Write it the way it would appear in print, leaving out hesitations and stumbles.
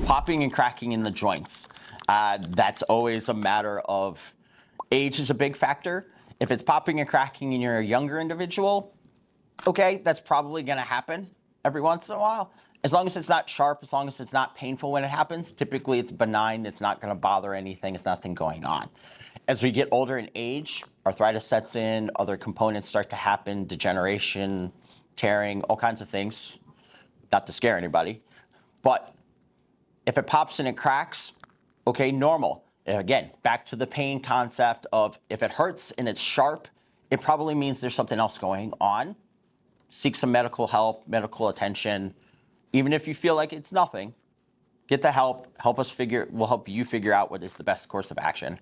Popping and cracking in the joints. That's always a matter of age is a big factor. If it's popping and cracking and you're a younger individual, okay, that's probably going to happen every once in a while. As long as it's not sharp, as long as it's not painful when it happens, typically it's benign, it's not going to bother anything, it's nothing going on. As we get older in age, arthritis sets in, other components start to happen, degeneration, tearing, all kinds of things. Not to scare anybody, but if it pops and it cracks, okay, normal. Again, back to the pain concept of if it hurts and it's sharp, it probably means there's something else going on. Seek some medical help, medical attention. Even if you feel like it's nothing, get the help, we'll help you figure out what is the best course of action.